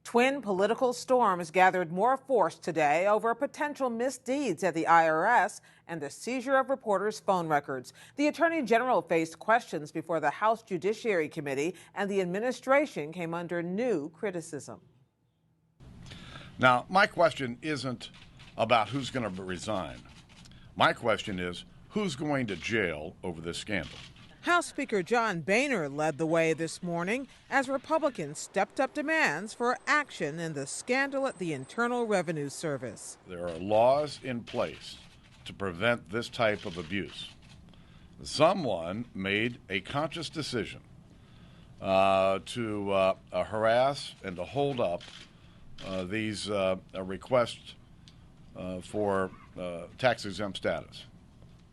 Twin political storms gathered more force today over potential misdeeds at the IRS and the seizure of reporters' phone records. The Attorney General faced questions before the House Judiciary Committee, and the administration came under new criticism. Now, my question isn't about who's going to resign. My question is, who's going to jail over this scandal? House Speaker John Boehner led the way this morning as Republicans stepped up demands for action in the scandal at the Internal Revenue Service. There are laws in place to prevent this type of abuse. Someone made a conscious decision to harass and to hold up these requests for tax-exempt status.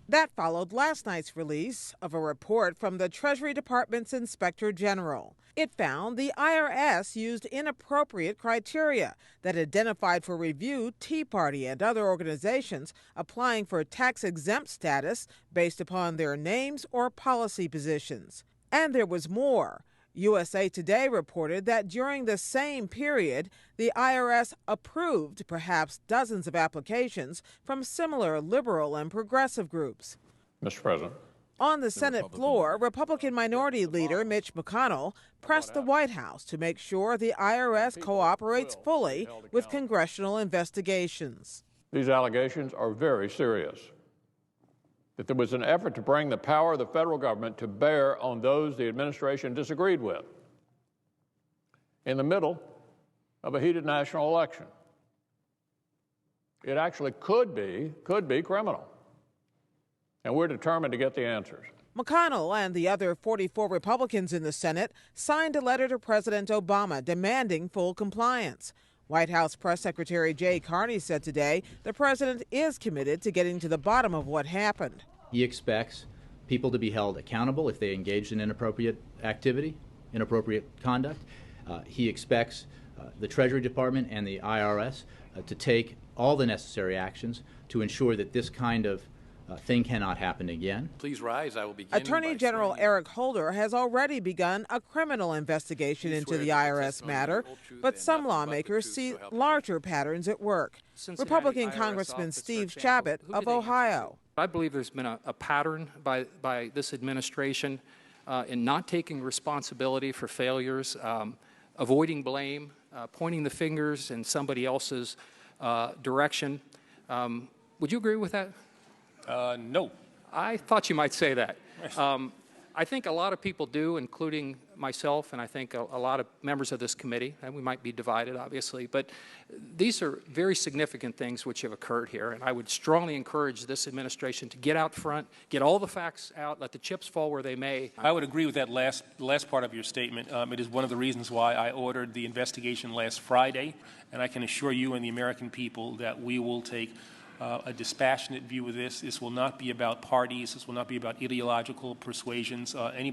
That followed last night's release of a report from the Treasury Department's Inspector General. It found the IRS used inappropriate criteria that identified for review Tea Party and other organizations applying for tax-exempt status based upon their names or policy positions. And there was more. USA Today reported that during the same period, the IRS approved perhaps dozens of applications from similar liberal and progressive groups. Mr. President. On the Senate floor, Republican Minority Leader Mitch McConnell pressed the White House to make sure the IRS cooperates fully with congressional investigations. These allegations are very serious. That there was an effort to bring the power of the federal government to bear on those the administration disagreed with in the middle of a heated national election. It actually could be criminal. And we're determined to get the answers. McConnell and the other 44 Republicans in the Senate signed a letter to President Obama demanding full compliance. White House Press Secretary Jay Carney said today the president is committed to getting to the bottom of what happened. He expects people to be held accountable if they engaged in inappropriate activity, inappropriate conduct. He expects the Treasury Department and the IRS to take all the necessary actions to ensure that this kind of thing cannot happen again. Please rise. I will begin. Attorney General Eric Holder has already begun a criminal investigation into the IRS matter, but some lawmakers see larger patterns at work. Republican Congressman Steve Chabot of Ohio. I believe there's been a pattern by this administration in not taking responsibility for failures, avoiding blame, pointing the fingers in somebody else's direction. Would you agree with that? No. I thought you might say that. I think a lot of people do, including myself, and I think a lot of members of this committee, and we might be divided, obviously, but these are very significant things which have occurred here, and I would strongly encourage this administration to get out front, get all the facts out, let the chips fall where they may. I would agree with that last part of your statement. It is one of the reasons why I ordered the investigation last Friday, and I can assure you and the American people that we will take a dispassionate view of this. This will not be about parties. This will not be about ideological persuasions. Anybody